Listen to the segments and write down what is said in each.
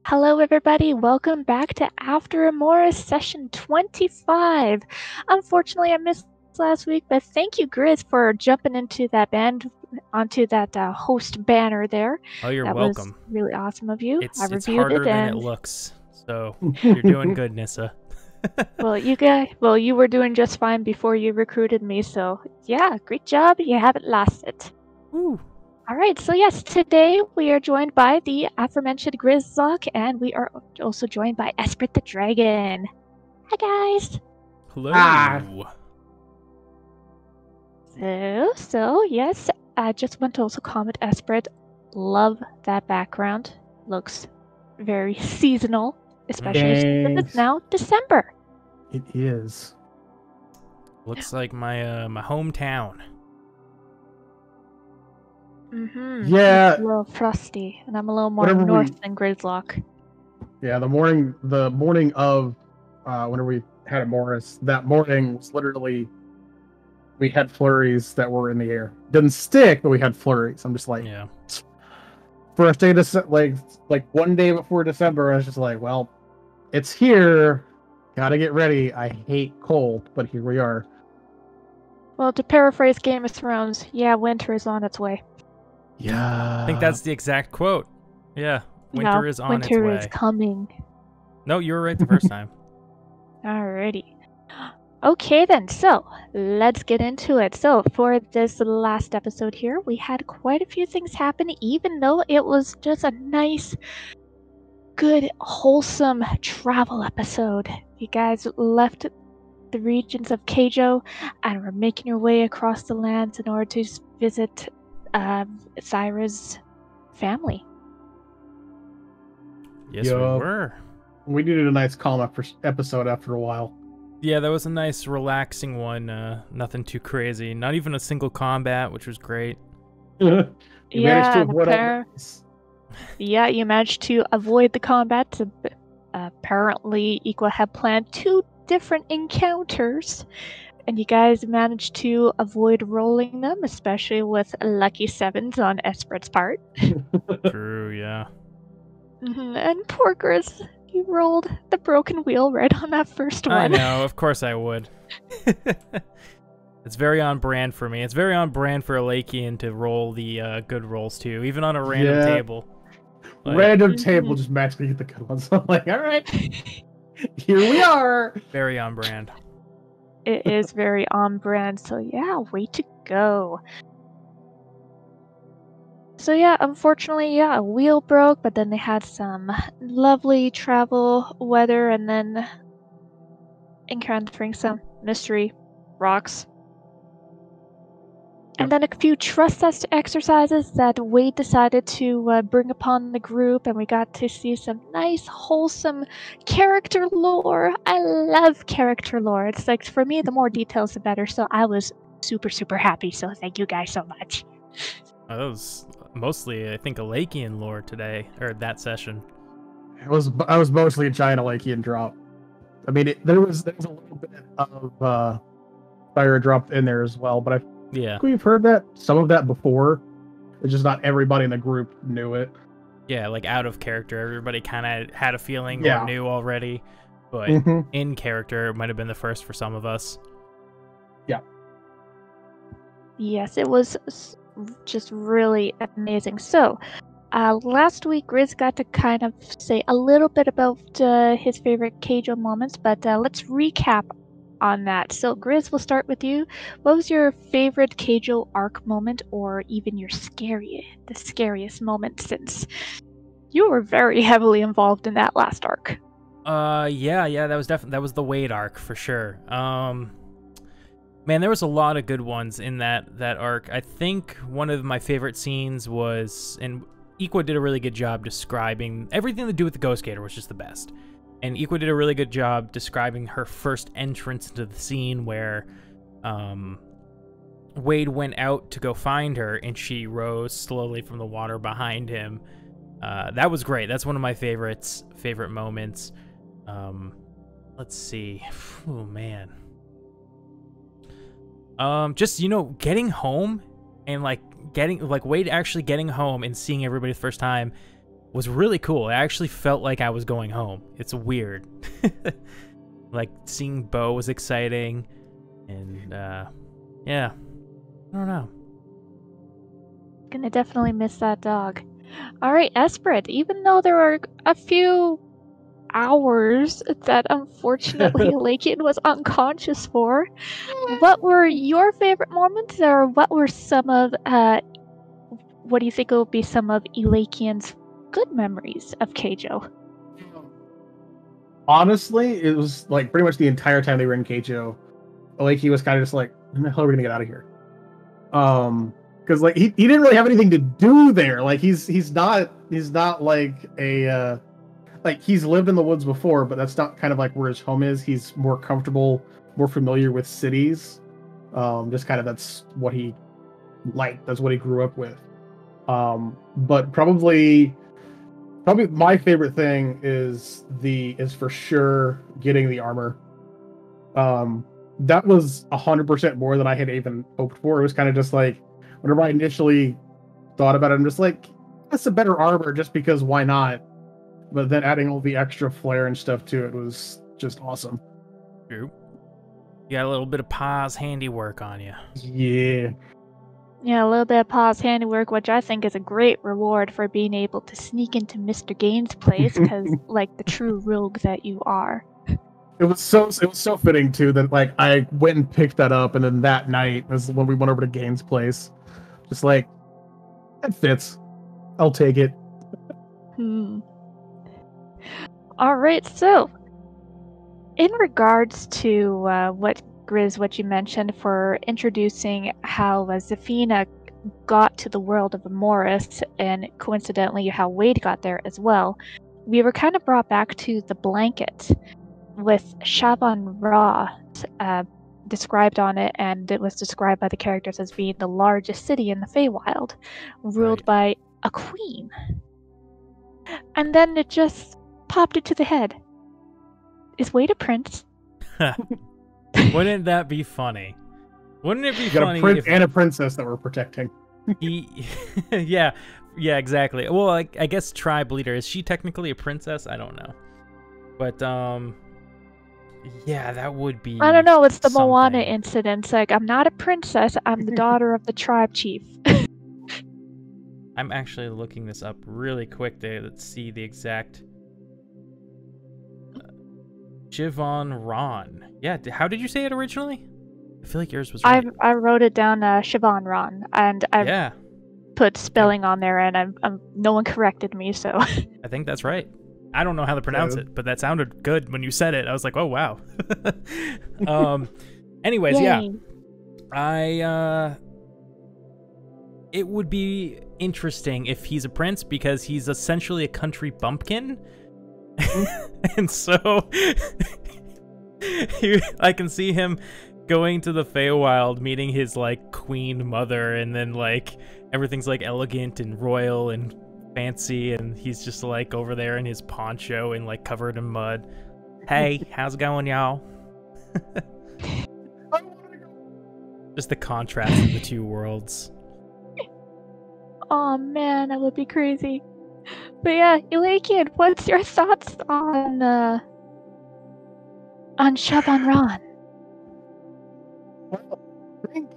Hello, everybody. Welcome back to After Emoris session 25. Unfortunately, I missed last week, but thank you, Griz, for jumping into that onto that host banner there. Oh, you're that welcome. Was really awesome of you. It's I reviewed harder it, than it looks, so you're doing good, Nyssa. you were doing just fine before you recruited me, so yeah, great job. You haven't lost it. Woo. All right, so yes, today we are joined by the aforementioned Grizzlock, and we are also joined by Esprit the Dragon. Hi, guys. Hello. So yes, I just want to also comment, Esprit, love that background. Looks very seasonal, especially since it's now December. It is. Looks like my my hometown. Yeah. It's a little frosty, and I'm a little more north than Grizzlock. Yeah, the morning of whenever we had Emoris, that morning was literally we had flurries that were in the air. Didn't stick, but we had flurries. I'm just like, yeah. First day to like 1 day before December, I was just like, well, it's here. Gotta get ready. I hate cold, but here we are. Well, to paraphrase Game of Thrones, yeah, winter is on its way. Yeah. I think that's the exact quote. Yeah. Winter is on its way. Winter is coming. No, you were right the first time. Alrighty. Okay then, so let's get into it. So for this last episode here, we had quite a few things happen, even though it was just a nice, good, wholesome travel episode. You guys left the regions of Keijo and were making your way across the lands in order to visit Syra's family. Yes, we were. We needed a nice calm episode after a while. Yeah, that was a nice, relaxing one. Nothing too crazy. Not even a single combat, which was great. You managed to avoid the combat. Apparently, Equa had planned 2 different encounters, and you guys managed to avoid rolling them, especially with lucky 7s on Esprit's part. True, yeah. And poor Griz, you rolled the broken wheel right on that first one. I know, of course I would. It's very on brand for me. It's very on brand for a Lakian to roll the good rolls too, even on a random table. Like, random table just magically get the good ones. I'm like, all right, here we are. Very on brand. It is very on brand, so yeah, way to go. So yeah, unfortunately, a wheel broke, but then they had some lovely travel weather, and then encountering some mystery rocks. And then a few trust test exercises that Wade decided to bring upon the group, and we got to see some nice, wholesome character lore. I love character lore. It's like, for me, the more details, the better. So I was super, super happy. So thank you guys so much. That was mostly, I think, a Lakian lore today, or that session. I was mostly a giant Lakian drop. I mean, there was a little bit of fire dropped in there as well, but we've heard some of that before. It's just not everybody in the group knew it. Yeah, like out of character, everybody kind of had a feeling or knew already, but in character, it might have been the first for some of us. Yeah. Yes, it was just really amazing. So, last week, Griz got to kind of say a little bit about his favorite Keijo moments, but let's recap on that. So, Griz, we'll start with you. What was your favorite Keijo arc moment, or even the scariest moment, since you were very heavily involved in that last arc? Yeah, that was the Wade arc for sure. Man, there was a lot of good ones in that arc. I think one of my favorite scenes was, and Equa did a really good job describing everything to do with the Ghost Gator, was just the best. And Equa did a really good job describing her first entrance into the scene where Wade went out to go find her, and she rose slowly from the water behind him. That was great. That's one of my favorite moments. Let's see. Oh, man. Just, getting home and Wade actually getting home and seeing everybody the first time was really cool. I actually felt like I was going home. It's weird. Like, seeing Bo was exciting, and yeah, I don't know. Gonna definitely miss that dog. All right, Esprit, even though there were a few hours that unfortunately Elakian was unconscious for, what were your favorite moments, or what were some of what do you think will be some of Elakian's good memories of Keijo? Honestly, it was like pretty much the entire time they were in Keijo, Elakian was kind of just like, when the hell are we gonna get out of here? Because like he didn't really have anything to do there. Like he's not like a like he's lived in the woods before, but that's not kind of like where his home is. He's more comfortable, more familiar with cities. Just kind of that's what he liked. That's what he grew up with. But probably my favorite thing is for sure getting the armor. That was 100% more than I had even hoped for. It was kind of just like, whenever I initially thought about it, I'm just like, that's a better armor just because why not? But then adding all the extra flair and stuff to it was just awesome. True. You got a little bit of Pa's handiwork on you. Yeah. Yeah, a little bit of Pa's handiwork, which I think is a great reward for being able to sneak into Mr. Gaines' place, because like the true rogue that you are. It was so fitting too that like I went and picked that up, and then that night was when we went over to Gaines' place. Just like, that fits. I'll take it. All right, so in regards to what you mentioned for introducing how Zafina got to the world of Emoris, and coincidentally how Wade got there as well, we were kind of brought back to the blanket with Shaban Ra described on it, and it was described by the characters as being the largest city in the Feywild, ruled by a queen. And then it just popped into the head. Is Wade a prince? Wouldn't that be funny? Wouldn't it be funny? A prince and a princess that we're protecting. Yeah, exactly. Well, I guess tribe leader, is she technically a princess? I don't know, but yeah, that would be. I don't know. It's the something. Moana incident. It's like, I'm not a princess. I'm the daughter of the tribe chief. I'm actually looking this up really quick to see the exact. Siobhan Ron. Yeah, how did you say it originally? I feel like yours was right. I wrote it down, Siobhan Ron, and I put spelling on there, and no one corrected me, so. I think that's right. I don't know how to pronounce it, but that sounded good when you said it. I was like, oh wow. Anyways, Yay. yeah. It would be interesting if he's a prince, because he's essentially a country bumpkin. And so I can see him going to the Feywild, meeting his like queen mother, and then like everything's like elegant and royal and fancy, and he's just like over there in his poncho and like covered in mud. Hey, how's it going, y'all? Just the contrast of the two worlds. Oh man, that would be crazy. But yeah, Elakian, what's your thoughts on Shaban Ron? Well, I think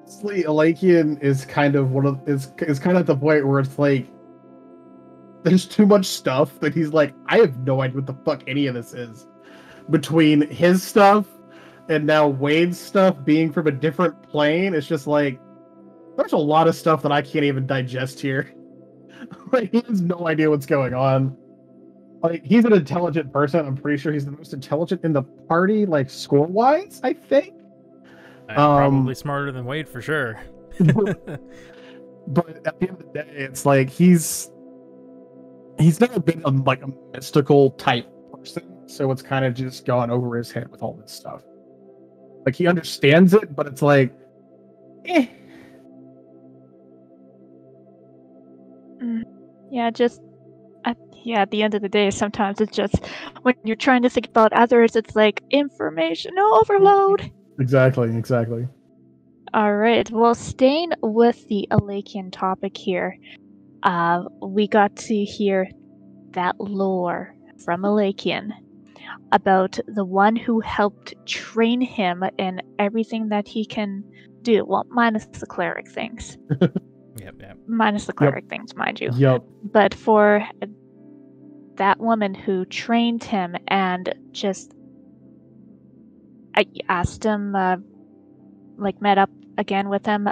honestly, Elakian is kind of is kind of at the point where it's like there's too much stuff that he's like, I have no idea what the fuck any of this is. Between his stuff and now Wade's stuff being from a different plane, it's just like there's a lot of stuff that I can't even digest here. Like, he has no idea what's going on. Like, he's an intelligent person. I'm pretty sure he's the most intelligent in the party, like, score-wise, I think. Probably smarter than Wade, for sure. But at the end of the day, it's like, he's never been a mystical type person, so it's kind of just gone over his head with all this stuff. Like, he understands it, but it's like, eh. Yeah, at the end of the day, sometimes it's just when you're trying to think about others, it's like information overload. Exactly. All right. Well, staying with the Elakian topic here, we got to hear that lore from Elakian about the one who helped train him in everything that he can do. Well, minus the cleric things. Yep. Minus the cleric things, mind you. Yep. But for that woman who trained him and just... I asked him, met up again with him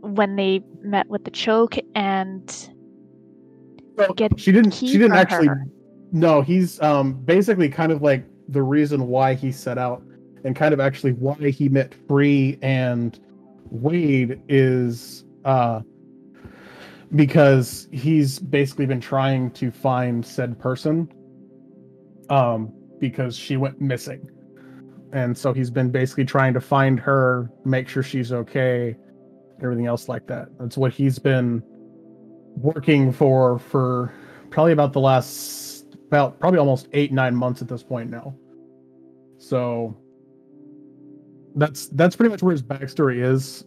when they met with the choke and she didn't actually. No, he's basically kind of like the reason why he set out and kind of actually why he met Bree and Wade is because he's basically been trying to find said person because she went missing. And so he's been basically trying to find her, make sure she's okay, everything else like that. That's what he's been working for probably about probably almost 8-9 months at this point now. So that's pretty much where his backstory is.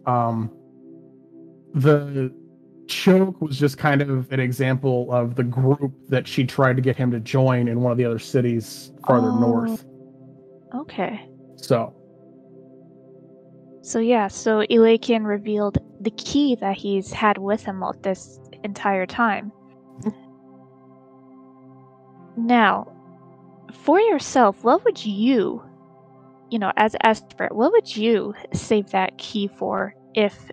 The choke was just kind of an example of the group that she tried to get him to join in one of the other cities farther north. Okay. So Elakian revealed the key that he's had with him all this entire time. Now, for yourself, what would you, as Esprit, what would you save that key for if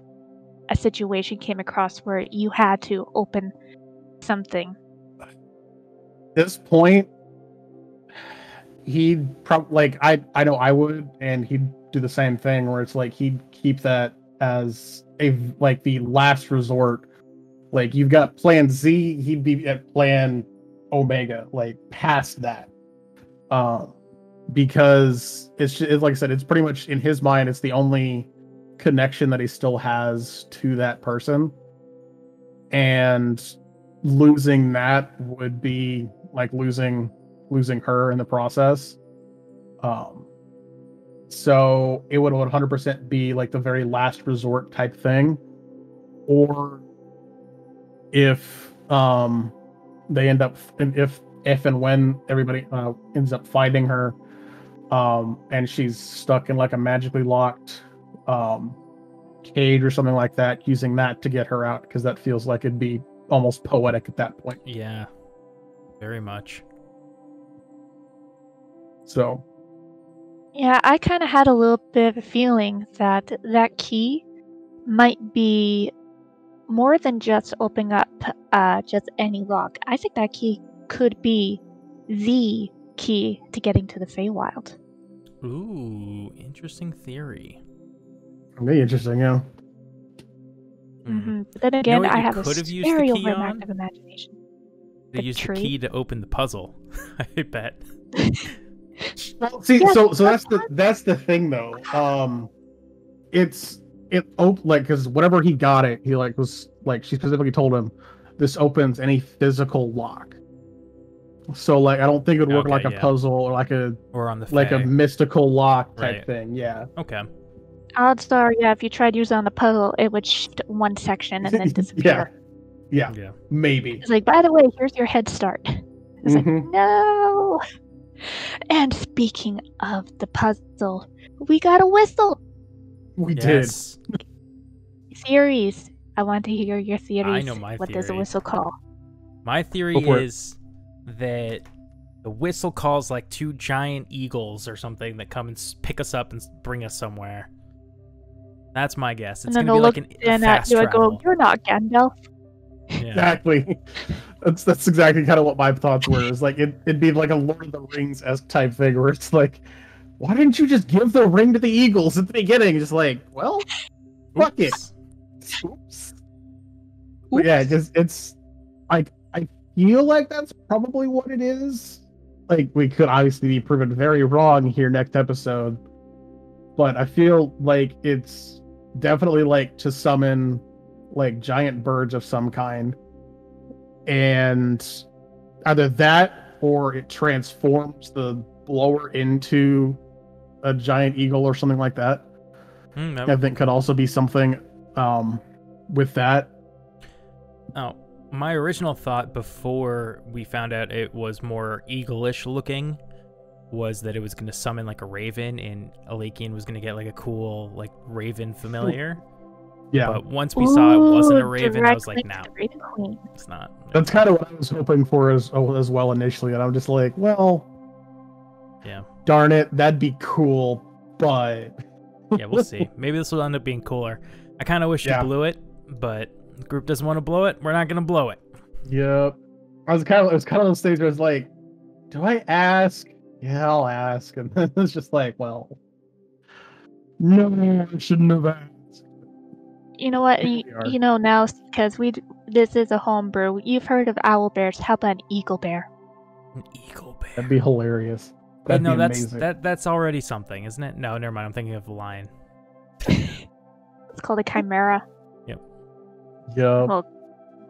a situation came across where you had to open something? At this point, he'd probably I know I would, and he'd do the same thing where it's like he'd keep that as the last resort. Like you've got plan Z, he'd be at plan Omega, past that. Because it's like I said, it's pretty much in his mind, it's the only connection that he still has to that person, and losing that would be like losing her in the process. So it would 100% be like the very last resort type thing. Or if they end up, if and when everybody ends up finding her, and she's stuck in like a magically locked cage or something like that, using that to get her out, because that feels like it'd be almost poetic at that point. Yeah, very much. So yeah, I kind of had a little bit of a feeling that that key might be more than just opening up just any lock. I think that key could be the key to getting to the Feywild. Ooh, interesting theory. Very interesting, yeah. Mm-hmm. But then again, I have a very overactive on? Imagination. They used the key to open the puzzle. I bet. Well, see, yeah, so that's the thing though. Because whenever he got it, he was she specifically told him this opens any physical lock. So I don't think it would work like a puzzle or or on the a mystical lock type thing. Yeah. Okay. Odds are, if you tried using on the puzzle, it would shift one section and then disappear. Yeah. Maybe. It's like, by the way, here's your head start. It's like, no. And speaking of the puzzle, we got a whistle. We did. Theories. I want to hear your theories. I know my What theory. does a whistle call? My theory is that the whistle calls like two giant eagles or something that come and pick us up and bring us somewhere. That's my guess. It's going to be like a fast travel. Go, you're not Gandalf. Yeah. Exactly. That's exactly kind of what my thoughts were. It's like it'd be like a Lord of the Rings-esque type thing where it's like, why didn't you just give the ring to the eagles at the beginning? Just well, fuck it. Oops. Yeah, it's like I feel like that's probably what it is. We could obviously be proven very wrong here next episode, but I feel like it's definitely to summon giant birds of some kind, and either that or it transforms the blower into a giant eagle or something like that. I think could also be something with that. Oh, my original thought before we found out it was more eagle-ish looking was that it was going to summon like a raven, and Alakian was going to get like a cool like raven familiar. Yeah. But once we saw it wasn't a raven, I was like, no, it's not. That's kind of what I was hoping for as well initially, and I'm just like, well, yeah, darn it, that'd be cool, but yeah, we'll see. Maybe this will end up being cooler. I kind of wish you blew it, but the group doesn't want to blow it. We're not going to blow it. Yep. It was kind of those things where it's like, do I ask? Yeah, I'll ask, and then it's just like, well, no, I shouldn't have asked. You know what? You know now, because this is a homebrew. You've heard of owl bears. How about an eagle bear? An eagle bear. That'd be hilarious. That'd be amazing. That's already something, isn't it? No, never mind. I'm thinking of a lion. It's called a chimera. Yep. Yep. Well,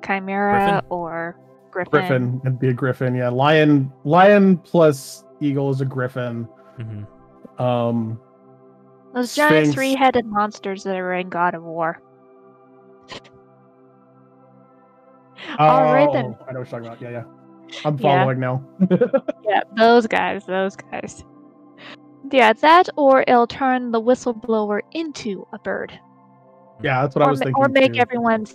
chimera Griffin? Or griffin. Griffin. It'd be a griffin. Yeah, lion plus eagle is a griffin. Mm-hmm. Those giant Sphinx. 3-headed monsters that are in God of War. All right then. I know what you're talking about. Yeah. I'm following now. Yeah, those guys. Yeah, that or it'll turn the whistleblower into a bird. Yeah, that's what I was thinking. Or make too. everyone's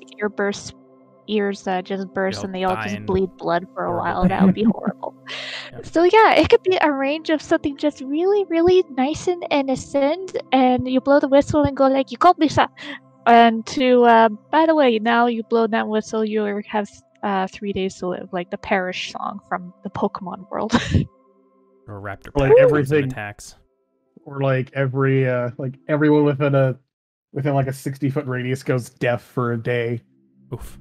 ears just burst and they all just bleed blood for a while. That would be horrible. Yep. So yeah, it could be a range of something just really, really nice and innocent, and you blow the whistle and go like, "You called me, sir." And by the way, now you blow that whistle, you have 3 days to live, like the Perish song from the Pokemon world. Or raptor. Like everything attacks. Or like everyone within like a 60-foot radius goes deaf for a day. Oof.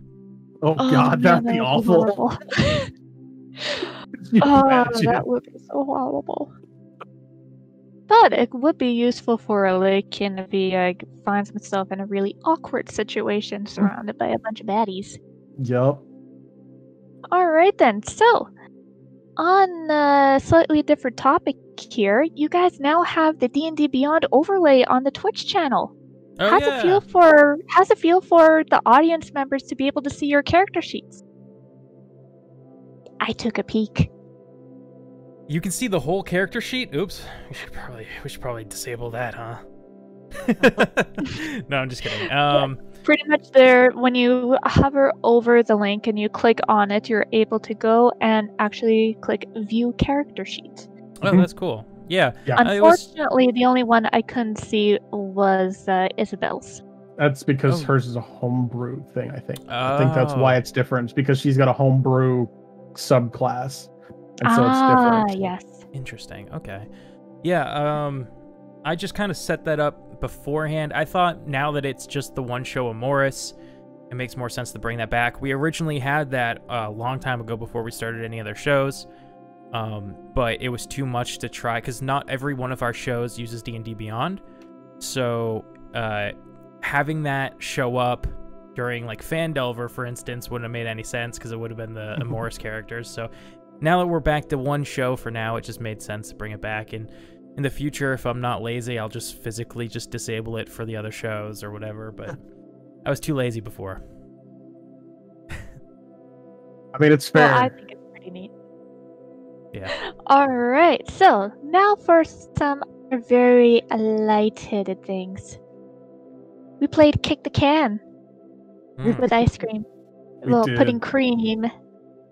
Oh god, that'd be awful. That would be so horrible. But it would be useful for a Lycan if he finds himself in a really awkward situation surrounded by a bunch of baddies. Yup. Alright then, so on a slightly different topic here, you guys now have the D&D Beyond overlay on the Twitch channel. How's it feel for the audience members to be able to see your character sheets? I took a peek. You can see the whole character sheet? Oops. We should probably disable that, huh? No, I'm just kidding. Pretty much there, when you hover over the link and you click on it, you're able to go and actually click View Character Sheet. Oh, that's cool. Yeah. Unfortunately, the only one I couldn't see was Isabel's. That's because hers is a homebrew thing, I think. I think that's why it's different. It's because she's got a homebrew subclass. And so it's different. Yes. Interesting. Okay. Yeah, I just kind of set that up beforehand. I thought now that it's just the one show of Emoris, it makes more sense to bring that back. We originally had that a long time ago before we started any other shows, but it was too much to try because not every one of our shows uses D&D Beyond. So having that show up during like Fandelver, for instance, wouldn't have made any sense because it would have been the Emoris characters. So now that we're back to one show for now, it just made sense to bring it back. And in the future, if I'm not lazy, I'll just physically just disable it for the other shows or whatever. But I was too lazy before. I mean, it's fair. Well, I think it's pretty neat. Yeah. All right. So now for some very light-headed things. We played Kick the Can with ice cream. Putting cream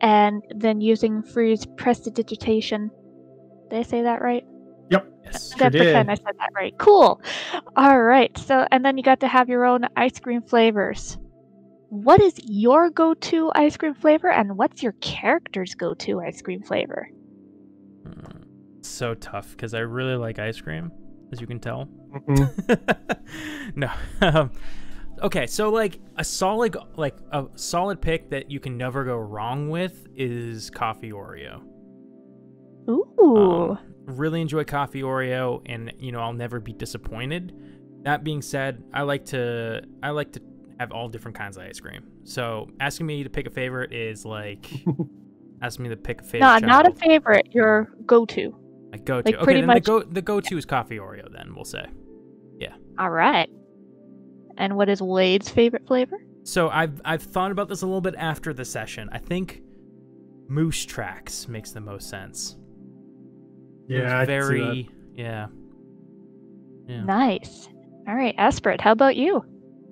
and then using freeze prestidigitation. Did I say that right? Yep. Yes. I'm gonna pretend I said that right. Cool. All right. So, and then you got to have your own ice cream flavors. What is your go-to ice cream flavor, and what's your character's go-to ice cream flavor? So tough because I really like ice cream, as you can tell. No. Okay, so like a solid pick that you can never go wrong with is Coffee Oreo. Ooh. Really enjoy Coffee Oreo, and I'll never be disappointed. That being said, I like to have all different kinds of ice cream. So asking me to pick a favorite is like asking me to pick a favorite. No, not a favorite. Your go-to. My go-to. Like okay, pretty then much... the go-to is Coffee Oreo. Then we'll say, yeah. All right. And what is Wade's favorite flavor? So I've thought about this a little bit after the session. I think Moose Tracks makes the most sense. Yeah, very yeah. Nice. All right, Esprit, how about you?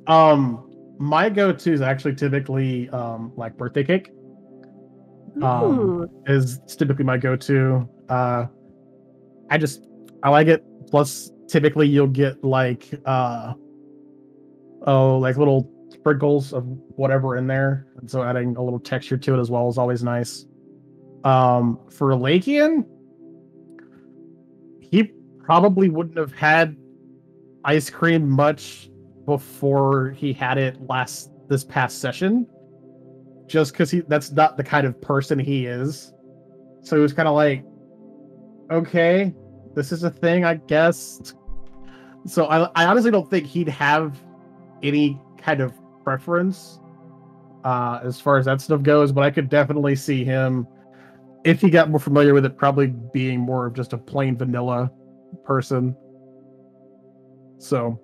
My go-to is actually typically like birthday cake. Is typically my go-to. I like it. Plus, typically you'll get like like little sprinkles of whatever in there, and so adding a little texture to it as well is always nice. For Lakian, he probably wouldn't have had ice cream much before he had it this past session, just because that's not the kind of person he is. So he was kind of like, okay, this is a thing, I guess. So I honestly don't think he'd have any kind of preference as far as that stuff goes, but I could definitely see him, if he got more familiar with it, probably being more of just a plain vanilla person. So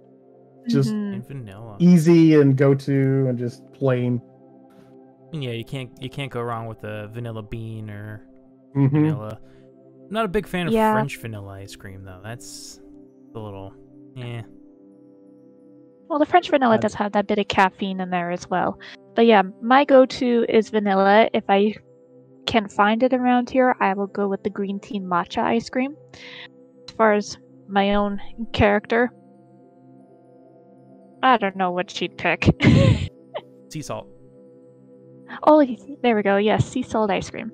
just vanilla, easy and go to and just plain. Yeah, you can't go wrong with a vanilla bean or vanilla. I'm not a big fan of French vanilla ice cream though. That's a little Well, the French vanilla does have that bit of caffeine in there as well. But yeah, my go-to is vanilla. If I can find it around here, I will go with the green tea matcha ice cream. As far as my own character, I don't know what she'd pick. Sea salt. Oh, there we go. Yes, sea salt ice cream.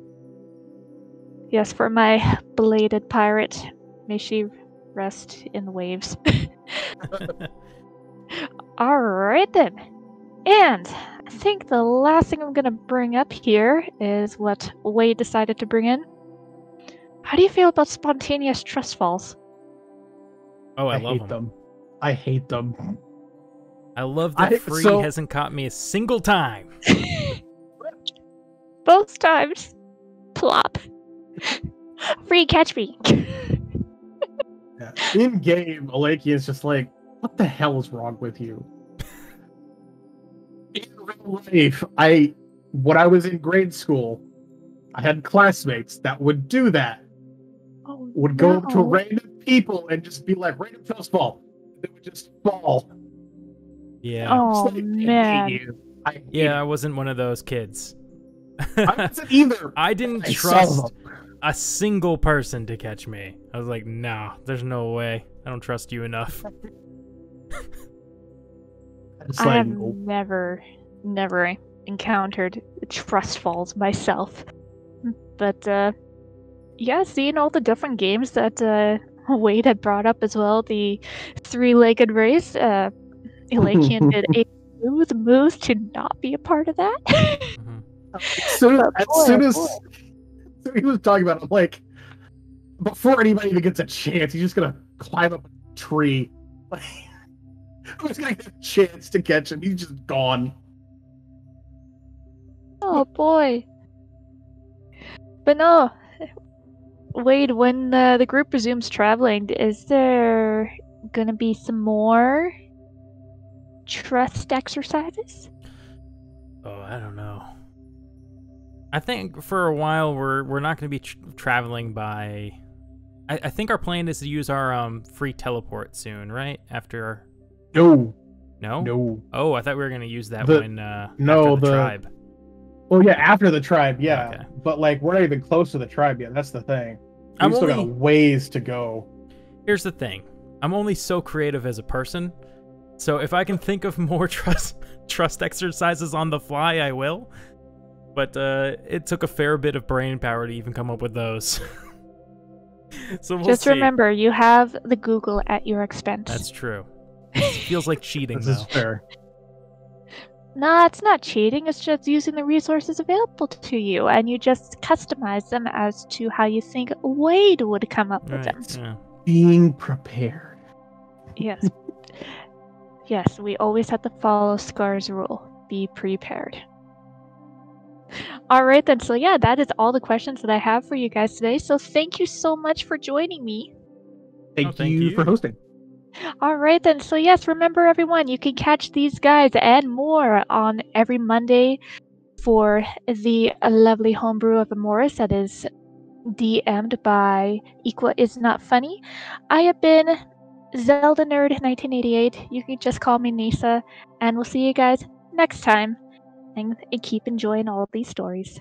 Yes, for my belated pirate, may she rest in the waves. Alright then. And I think the last thing I'm going to bring up here is what Wade decided to bring in. How do you feel about spontaneous trust falls? Oh, I love them. I hate them. I love that Free hasn't caught me a single time. Both times. Plop. Free, catch me. Yeah. In game, Alakian's just like, what the hell is wrong with you? In real life, when I was in grade school, I had classmates that would do that. Would go up to random people and just be like, random trust fall. They would just fall. Yeah. Oh, like, man. I wasn't one of those kids. I wasn't either. I didn't trust a single person to catch me. I was like, nah, there's no way. I don't trust you enough. I have never encountered trust falls myself. But, yeah, seeing all the different games that Wade had brought up as well, the three-legged race, Elakian did a smooth move to not be a part of that. As soon as he was talking about it, I'm like, before anybody even gets a chance, he's just gonna climb up a tree. Who's gonna get a chance to catch him? He's just gone. Oh boy. But no, Wade, when the group resumes traveling, is there gonna be some more trust exercises? Oh, I don't know. I think for a while we're not going to be traveling by. I think our plan is to use our free teleport soon, right? After. No. Oh, I thought we were going to use that after the tribe. Well, yeah, after the tribe, yeah. Okay. But like, we're not even close to the tribe yet. That's the thing. We've still got a ways to go. Here's the thing. I'm only so creative as a person, so if I can think of more trust exercises on the fly, I will. But it took a fair bit of brain power to even come up with those. So we'll Just remember, you have the Google at your expense. That's true. It feels like cheating, though. This is fair. No, it's not cheating. It's just using the resources available to you, and you just customize them as to how you think Wade would come up with them. Yeah. Being prepared. Yes. Yes, we always have to follow Scar's rule. Be prepared. All right, then. So yeah, that is all the questions that I have for you guys today. So thank you so much for joining me. Thank you for hosting. All right then. So yes, remember everyone, you can catch these guys and more on every Monday for the lovely homebrew of Emoris that is DM'd by Equa is Not Funny. I have been Zelda Nerd 1988. You can just call me Nyssa, and we'll see you guys next time. And keep enjoying all of these stories.